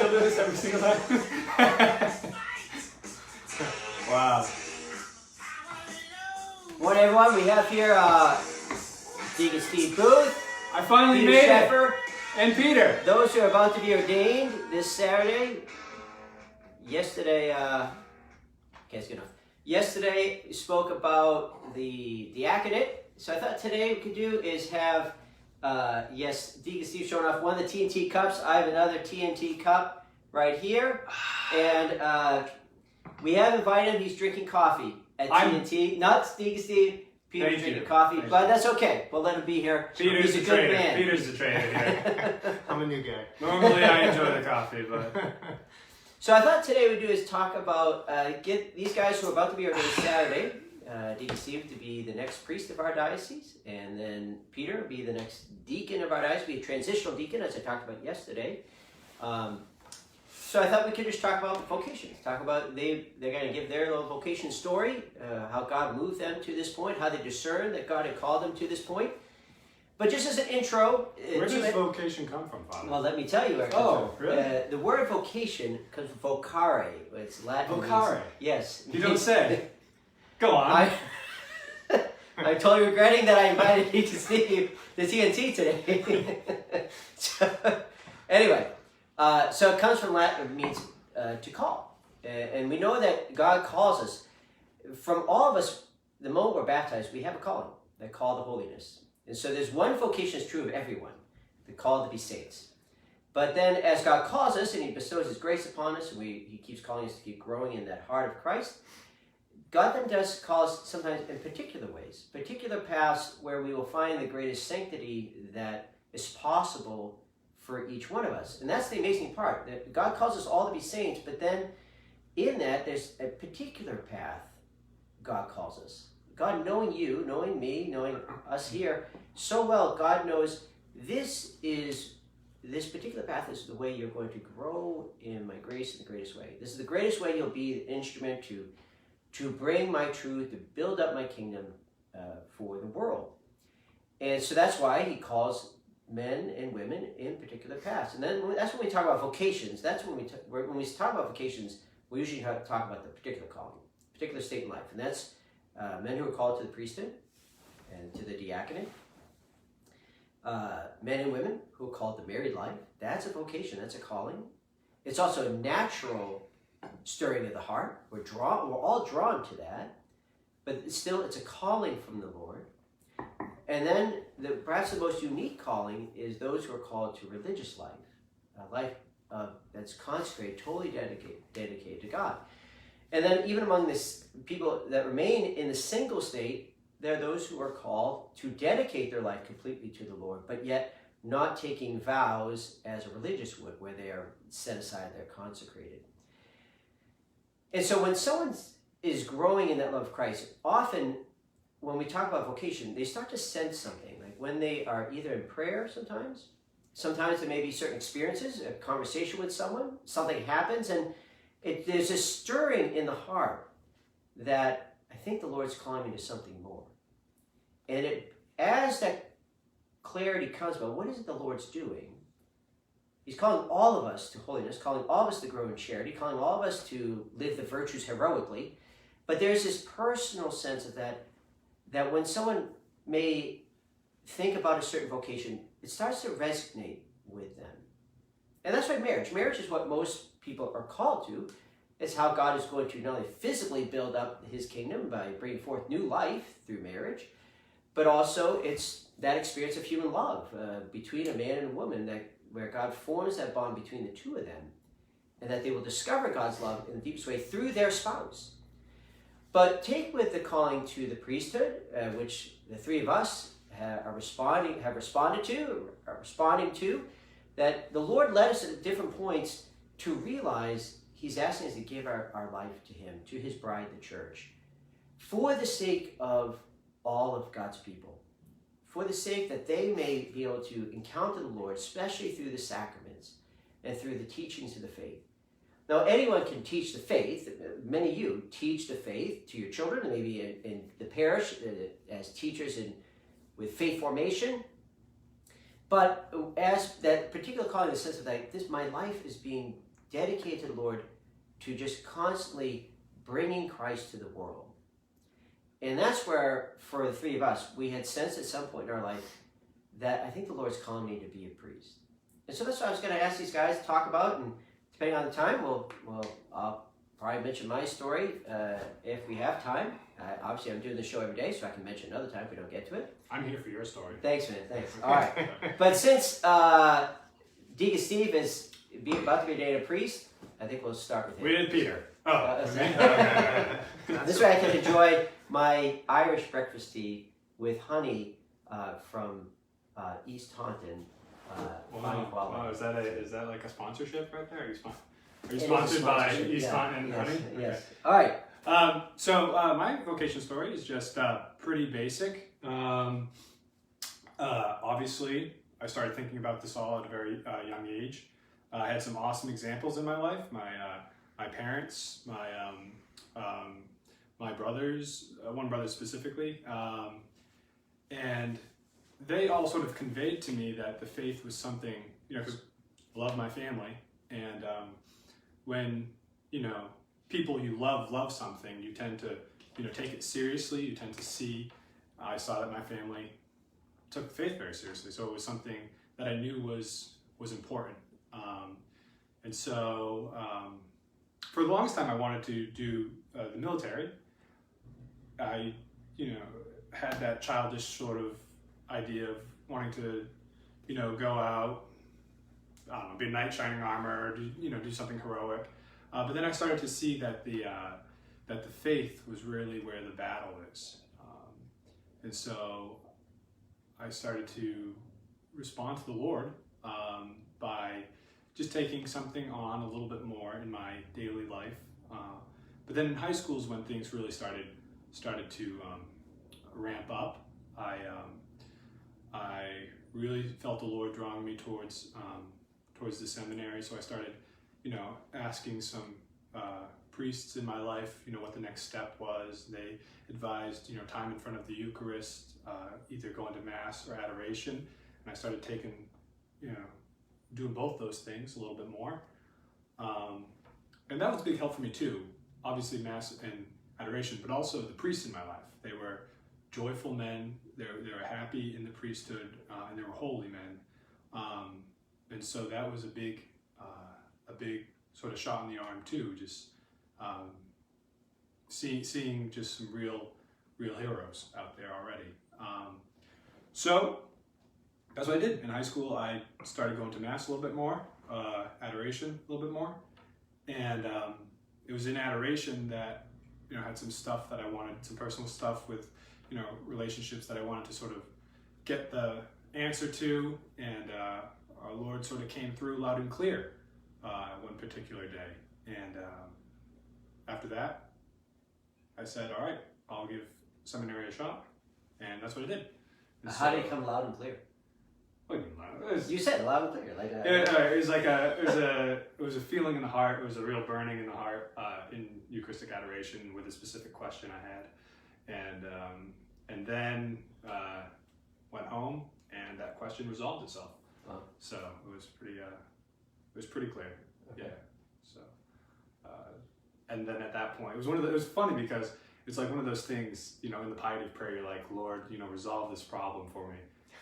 still do this every single time? Wow. Morning, everyone. We have here Deacon Steve Booth. I finally Peter made Sheffer, it. And Peter. Those who are about to be ordained this Saturday. Yesterday, okay, it's good enough. Yesterday, we spoke about the diaconate. So I thought today we could do is have, yes, Deacon Steve showing off one of the T'nT cups. I have another T'nT cup right here. And we have invited him. He's drinking coffee at T'nT. Not Deacon Steve. Peter's drinking coffee, but that's okay. We'll let him be here. Peter's He's the a good trader. man. Peter's the trader here. I'm a new guy. Normally I enjoy the coffee, but... So I thought today we'd do is talk about, get these guys who are about to be ordained Saturday, Deacon Steve to be the next priest of our diocese, and then Peter be the next deacon of our diocese, be a transitional deacon, as I talked about yesterday. So I thought we could just talk about vocations, talk about they're going to give their little vocation story, how God moved them to this point, how they discerned that God had called them to this point. But just as an intro... Where does vocation come from, Father? Well, let me tell you where it comes from. Really? The word vocation comes from vocare. It's Latin. Vocare? Means, yes. You don't say. Go on. I'm totally regretting that I invited you to see the T'nT today. So, anyway, so it comes from Latin. It means to call. And we know that God calls us. From all of us, the moment we're baptized, we have a calling, that call to holiness. And so there's one vocation that's true of everyone, the call to be saints. But then as God calls us and he bestows his grace upon us, and he keeps calling us to keep growing in that heart of Christ, God then does call us sometimes in particular ways, particular paths where we will find the greatest sanctity that is possible for each one of us. And that's the amazing part, that God calls us all to be saints, but then in that there's a particular path God calls us. God knowing you, knowing me, knowing us here so well, God knows this particular path is the way you're going to grow in my grace in the greatest way. This is the greatest way you'll be the instrument to bring my truth, to build up my kingdom for the world. And so that's why he calls men and women in particular paths. And then that's when we talk about vocations. That's when we talk about vocations, we usually talk about the particular calling, particular state in life. And that's men who are called to the priesthood and to the diaconate. Men and women who are called to married life. That's a vocation. That's a calling. It's also a natural stirring of the heart. We're all drawn to that. But still, it's a calling from the Lord. And then perhaps the most unique calling is those who are called to religious life. A life that's consecrated, totally dedicated to God. And then even among this people that remain in the single state, there are those who are called to dedicate their life completely to the Lord, but yet not taking vows as a religious would, where they are set aside, they're consecrated. And so when someone is growing in that love of Christ, often when we talk about vocation, they start to sense something. Like when they are either in prayer sometimes there may be certain experiences, a conversation with someone, something happens, and there's a stirring in the heart that I think the Lord's calling me to something more. And as that clarity comes about what is it the Lord's doing, he's calling all of us to holiness, calling all of us to grow in charity, calling all of us to live the virtues heroically. But there's this personal sense of that when someone may think about a certain vocation, it starts to resonate with them. And that's why marriage is what most people are called to. It's how God is going to not only physically build up his kingdom by bringing forth new life through marriage, but also it's that experience of human love between a man and a woman, where God forms that bond between the two of them, and that they will discover God's love in the deepest way through their spouse. But take with the calling to the priesthood, which the three of us have responding to, that the Lord led us at different points to realize he's asking us to give our life to him, to his bride, the church, for the sake of all of God's people, for the sake that they may be able to encounter the Lord, especially through the sacraments and through the teachings of the faith. Now, anyone can teach the faith. Many of you teach the faith to your children, and maybe in the parish as teachers with faith formation. But as that particular calling, in the sense of my life is being dedicated to the Lord, to just constantly bringing Christ to the world. And that's where, for the three of us, we had sensed at some point in our life that I think the Lord's calling me to be a priest. And so that's what I was going to ask these guys to talk about, and depending on the time, I'll probably mention my story if we have time. Obviously, I'm doing the show every day, so I can mention another time if we don't get to it. I'm here for your story. Thanks, man. Thanks. All right. But since Deacon Steve is about to be ordained a priest, I think we'll start with him. We did Peter. Oh. This way I can enjoy my Irish breakfast tea with honey from East Taunton. Wow, is that like a sponsorship right there? Are you It is a sponsored by sponsorship, East yeah. Taunton Yes, Honey? yes. Okay. All right. So my vocation story is just pretty basic. Obviously, I started thinking about this all at a very young age. I had some awesome examples in my life. My parents, my brothers, one brother specifically, and they all sort of conveyed to me that the faith was something, because I love my family, and when people you love something, you tend to take it seriously. You tend to see. I saw that my family took faith very seriously, so it was something that I knew was important. And so for the longest time, I wanted to do the military. I had that childish sort of idea of wanting to go out, I don't know, be a knight in shining armor, do something heroic. But then I started to see that the faith was really where the battle is, and so I started to respond to the Lord by just taking something on a little bit more in my daily life. But then in high school is when things really started to ramp up. I really felt the Lord drawing me towards the seminary, so I started asking some priests in my life, what the next step was. They advised, time in front of the Eucharist, either going to Mass or adoration, and I started taking, doing both those things a little bit more. And that was a big help for me too. Obviously Mass and adoration, but also the priests in my life. They were joyful men, they were happy in the priesthood, and they were holy men. And so that was a big sort of shot in the arm too, just seeing just some real heroes out there already. So that's what I did. In high school, I started going to Mass a little bit more, adoration a little bit more, and it was in adoration that had some stuff that I wanted, some personal stuff with relationships that I wanted to sort of get the answer to, and our Lord sort of came through loud and clear one particular day. And after that, I said, all right, I'll give seminary a shot, and that's what I did. And How did it come loud and clear? What do you mean loud? You said loud and clear, like it was a feeling in the heart. It was a real burning in the heart in Eucharistic adoration with a specific question I had, and then went home, and that question resolved itself. Wow. So it was pretty clear. Okay. Yeah. So and then at that point, it was funny because it's like one of those things, in the piety of prayer, you're like, Lord, resolve this problem for me.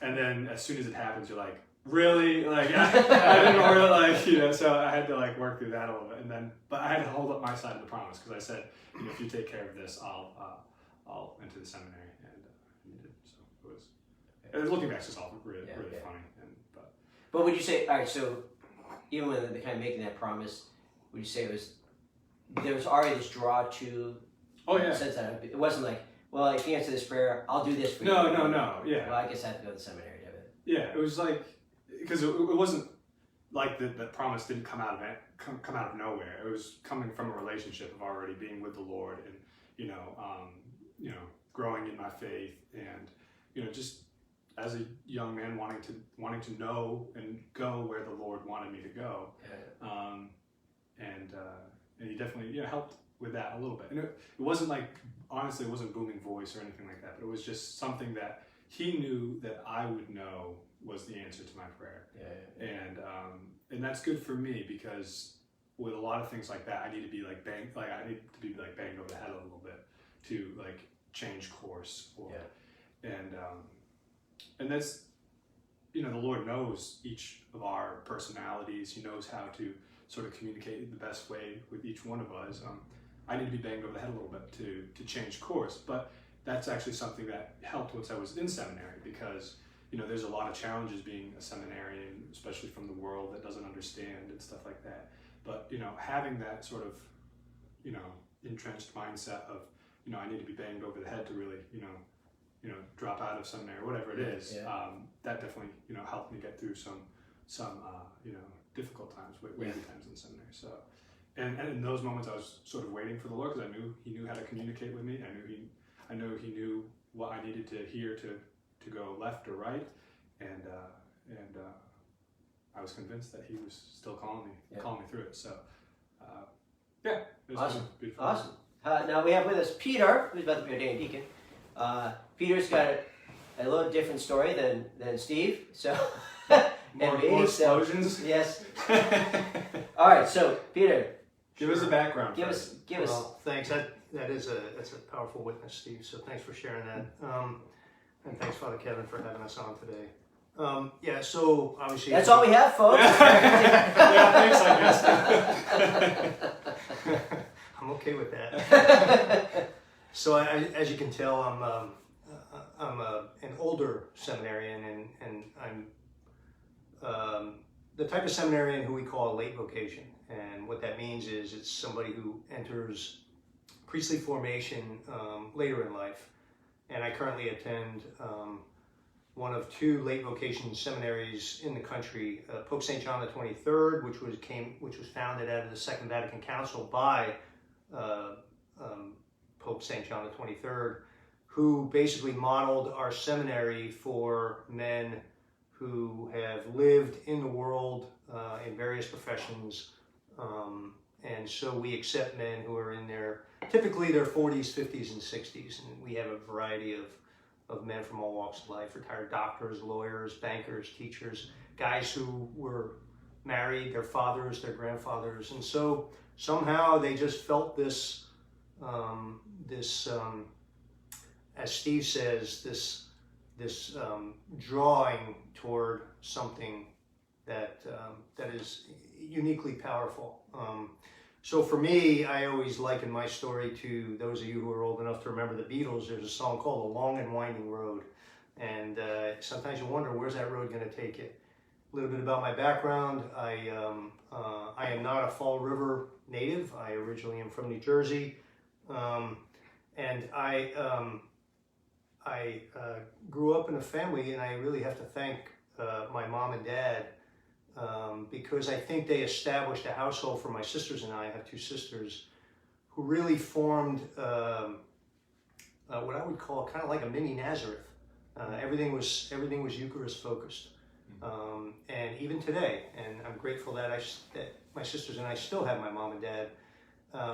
And then as soon as it happens, you're like, really? Like, I didn't really so I had to work through that a little bit. And then, but I had to hold up my side of the promise, because I said, if you take care of this, I'll enter the seminary. And you did. So it was, looking back, it's just all really funny. But would you say, all right, so even when they're kind of making that promise, would you say there was already this draw to, oh yeah, sense that it wasn't like, well, if you answer this prayer, I'll do this for you. No, yeah. Well, I guess I have to go to the seminary to have it. Yeah, it was like, because it wasn't like that promise didn't come out of nowhere. It was coming from a relationship of already being with the Lord, and growing in my faith, and just as a young man wanting to know and go where the Lord wanted me to go. Yeah. And he definitely helped with that a little bit. And it wasn't honestly, it wasn't booming voice or anything like that, but it was just something that he knew that I would know was the answer to my prayer. Yeah. And that's good for me, because with a lot of things like that, I need to be like banged over the head a little bit to like change course, or and that's, you know, the Lord knows each of our personalities. He knows how to sort of communicate the best way with each one of us. I need to be banged over the head a little bit to change course, but that's actually something that helped once I was in seminary, because, you know, there's a lot of challenges being a seminarian, especially from the world that doesn't understand and stuff like that. But, you know, having that sort of, you know, entrenched mindset of, you know, I need to be banged over the head to really, you know, drop out of seminary, whatever it is, that definitely, you know, helped me get through some you know, difficult times, wavy times in seminary. So, and in those moments, I was sort of waiting for the Lord, because I knew He knew how to communicate with me. I knew He knew what I needed to hear to go left or right, and I was convinced that He was still calling me through it. So, it was Awesome. beautiful. Awesome. Now we have with us Peter, who's about to be ordained deacon. Peter's got a little different story than Steve. So, more explosions. Yes. All right. So, Peter, give us a background. Give us. Well, thanks. That's a powerful witness, Steve. So thanks for sharing that. And thanks, Father Kevin, for having us on today. So obviously That's all we have, folks. Thanks, I guess. I'm okay with that. So as you can tell, I'm an older seminarian, and I'm the type of seminarian who we call a late vocation. And what that means is it's somebody who enters priestly formation later in life. And I currently attend one of two late vocation seminaries in the country, Pope St. John the 23rd, which was founded out of the Second Vatican Council by Pope St. John the 23rd, who basically modeled our seminary for men who have lived in the world in various professions. And so we accept men who are in typically their 40s, 50s, and 60s. And we have a variety of men from all walks of life: retired doctors, lawyers, bankers, teachers, guys who were married, their fathers, their grandfathers. And so somehow they just felt this, as Steve says, this drawing toward something that is uniquely powerful. So for me, I always liken my story to those of you who are old enough to remember the Beatles. There's a song called "A Long and Winding Road," and sometimes you wonder, where's that road going to take you? A little bit about my background: I am not a Fall River native. I originally am from New Jersey, and I grew up in a family, and I really have to thank my mom and dad. Because I think they established a household for my sisters and I have two sisters, who really formed what I would call kind of like a mini Nazareth. Everything was Eucharist focused, and even today. And I'm grateful that my sisters and I still have my mom and dad,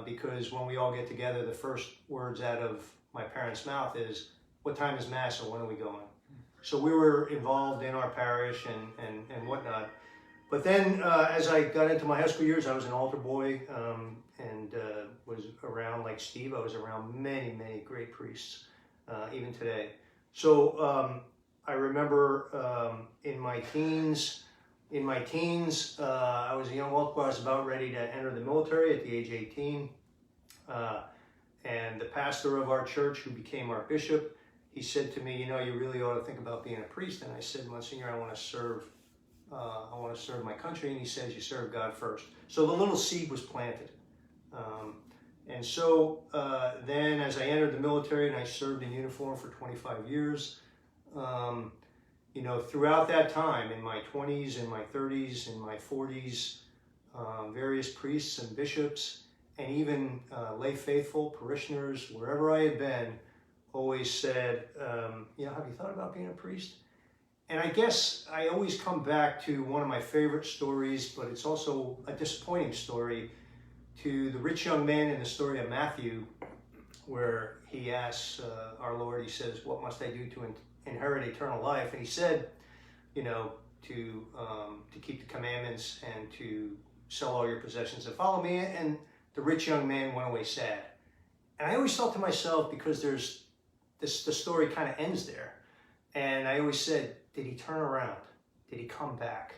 because when we all get together, the first words out of my parents' mouth is, "What time is Mass, or when are we going?" So we were involved in our parish and whatnot. But then, as I got into my high school years, I was an altar boy, and was around, like Steve, I was around many, many great priests, even today. So I remember in my teens, I was a young altar boy. I was about ready to enter the military at the age of 18. And the pastor of our church, who became our bishop, he said to me, "You know, you really ought to think about being a priest." And I said, "Monsignor, I want to serve my country." And he says, "You serve God first." So the little seed was planted. And so then as I entered the military and I served in uniform for 25 years, throughout that time, in my 20s, in my 30s, in my 40s, various priests and bishops, and even lay faithful, parishioners, wherever I had been, always said, "Have you thought about being a priest?" And I guess I always come back to one of my favorite stories, but it's also a disappointing story, to the rich young man in the story of Matthew, where he asks our Lord, he says, "What must I do to inherit eternal life?" And he said, to keep the commandments and to sell all your possessions and follow me. And the rich young man went away sad. And I always thought to myself, because there's this, the story kind of ends there. And I always said, did he turn around? Did he come back?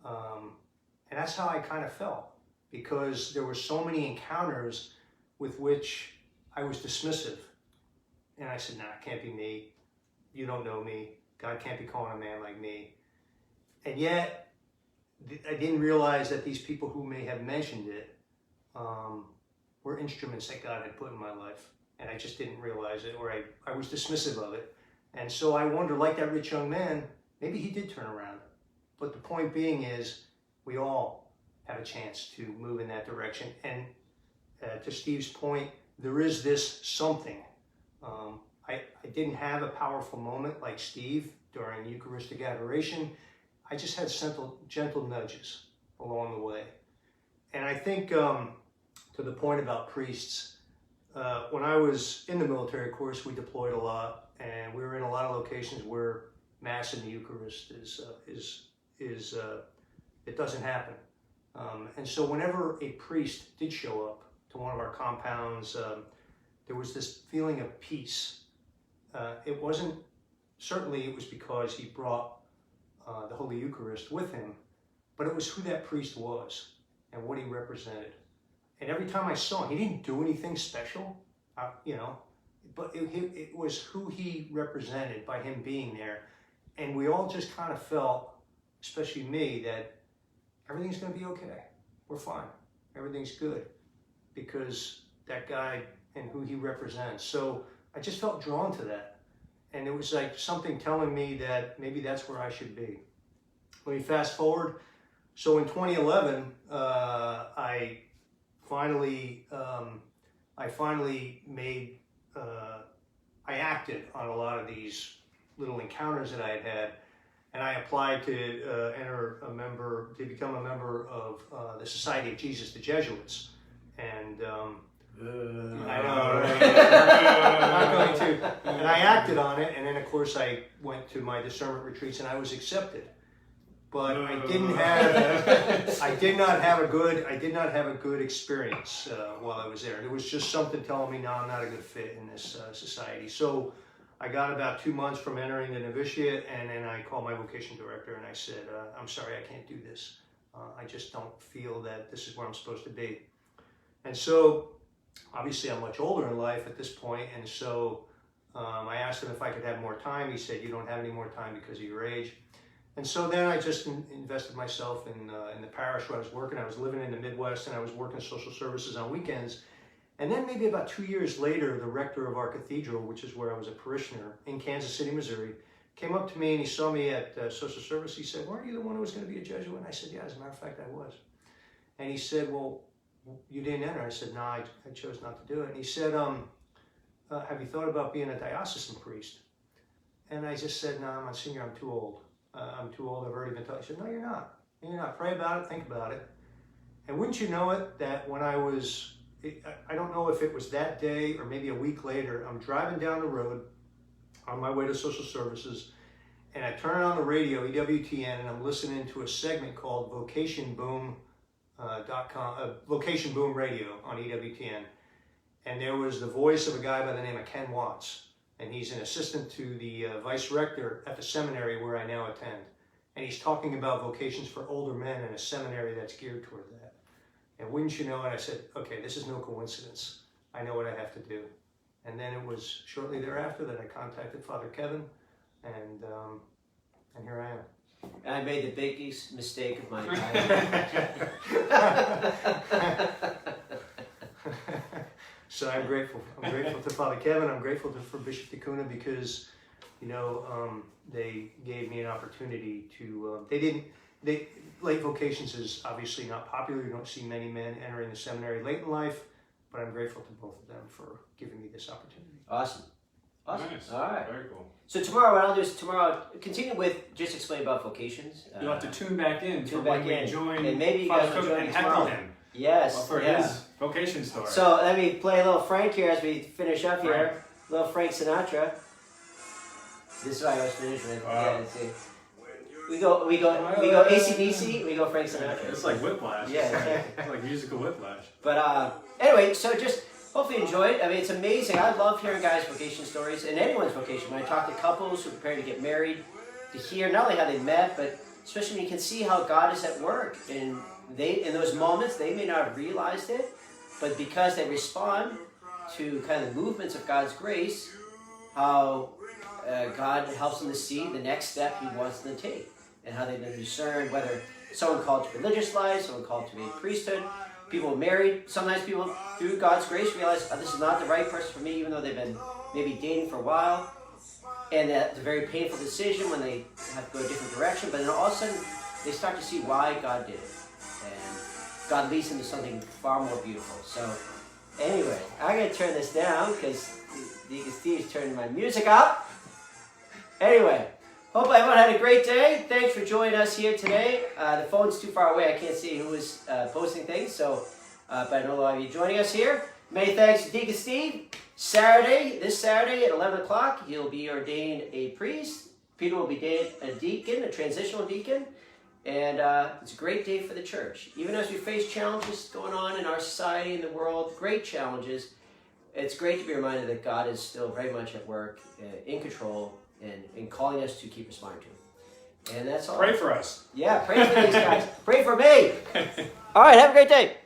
And that's how I kind of felt, because there were so many encounters with which I was dismissive. And I said, nah, it can't be me. You don't know me. God can't be calling a man like me. And yet, I didn't realize that these people who may have mentioned it were instruments that God had put in my life. And I just didn't realize it, or I was dismissive of it. And so I wonder, like that rich young man, maybe he did turn around. But the point being is, we all have a chance to move in that direction. And to Steve's point, there is this something. I didn't have a powerful moment like Steve during Eucharistic adoration. I just had gentle nudges along the way. And I think to the point about priests, when I was in the military, of course, we deployed a lot, and we were in a lot of locations where Mass and the Eucharist it doesn't happen. And so whenever a priest did show up to one of our compounds, there was this feeling of peace. It wasn't, certainly it was because he brought the Holy Eucharist with him, but it was who that priest was and what he represented. And every time I saw him, he didn't do anything special, but it was who he represented by him being there. And we all just kind of felt, especially me, that everything's going to be okay. We're fine. Everything's good because that guy and who he represents. So I just felt drawn to that. And it was like something telling me that maybe that's where I should be. Let me fast forward. So in 2011, I finally acted on a lot of these little encounters that I had had. And I applied to become a member of the Society of Jesus, the Jesuits. And I know, right? I'm not going to. And I acted on it, and then of course I went to my discernment retreats, and I was accepted. But I did not have a good experience while I was there. There was just something telling me, no, I'm not a good fit in this society. So I got about 2 months from entering the novitiate, and then I called my vocation director and I said, I'm sorry, I can't do this. I just don't feel that this is where I'm supposed to be. And so, obviously I'm much older in life at this point, and so I asked him if I could have more time. He said, you don't have any more time because of your age. And so then I just invested myself in the parish where I was working. I was living in the Midwest, and I was working social services on weekends. And then maybe about 2 years later, the rector of our cathedral, which is where I was a parishioner in Kansas City, Missouri, came up to me and he saw me at social service. He said, weren't you the one who was going to be a Jesuit? And I said, yeah, as a matter of fact, I was. And he said, well, you didn't enter. I said, no, I chose not to do it. And he said, have you thought about being a diocesan priest? And I just said, no, I'm Monsignor, I'm too old. I'm too old, I've already been taught. He said, no, you're not. You're not. Pray about it, think about it. And wouldn't you know it, that when I don't know if it was that day or maybe a week later, I'm driving down the road on my way to social services, and I turn on the radio, EWTN, and I'm listening to a segment called Vocation Boom Radio on EWTN. And there was the voice of a guy by the name of Ken Watts. And he's an assistant to the vice rector at the seminary where I now attend. And he's talking about vocations for older men in a seminary that's geared toward that. And wouldn't you know it, I said, okay, this is no coincidence. I know what I have to do. And then it was shortly thereafter that I contacted Father Kevin, and here I am. And I made the biggest mistake of my life. So I'm grateful. I'm grateful to Father Kevin. I'm grateful for Bishop Ticuna because, they gave me an opportunity to. Late vocations is obviously not popular. You don't see many men entering the seminary late in life, but I'm grateful to both of them for giving me this opportunity. Awesome. Nice. All right. Very cool. So tomorrow, what I'll do is continue with just explain about vocations. You'll have to tune back in for when we join, and maybe you guys will join and me heckle tomorrow. him. Yes. For his vocation story. So let me play a little Frank here as we finish up here. Frank. Little Frank Sinatra. This is what I always finish with. Wow. Yeah, see. When you're We go AC/DC. We go Frank Sinatra. It's like whiplash. Yeah, exactly. It's like musical whiplash. But anyway, so just hopefully you enjoyed. I mean, it's amazing. I love hearing guys' vocation stories and anyone's vocation. When I talk to couples who prepare to get married, to hear not only how they met, but especially when you can see how God is at work. And they, in those moments, they may not have realized it, but because they respond to kind of the movements of God's grace, how God helps them to see the next step He wants them to take, and how they then discern whether someone called to religious life, someone called to be a priesthood, people married. Sometimes people, through God's grace, realize, this is not the right person for me, even though they've been maybe dating for a while. And that's a very painful decision when they have to go a different direction. But then all of a sudden, they start to see why God did it. And God leads them to something far more beautiful. So anyway, I'm going to turn this down because Deacon Steve's turning my music up. Anyway, hope everyone had a great day. Thanks for joining us here today. The phone's too far away. I can't see who is posting things. So, but I know a lot of you joining us here. Many thanks to Deacon Steve. This Saturday at 11 o'clock, he'll be ordained a priest. Peter will be ordained a deacon, a transitional deacon. And it's a great day for the church. Even as we face challenges going on in our society and the world, great challenges, it's great to be reminded that God is still very much at work, in control, and calling us to keep responding to Him. And that's all. Pray for us. Yeah, pray for these guys. Pray for me. All right, have a great day.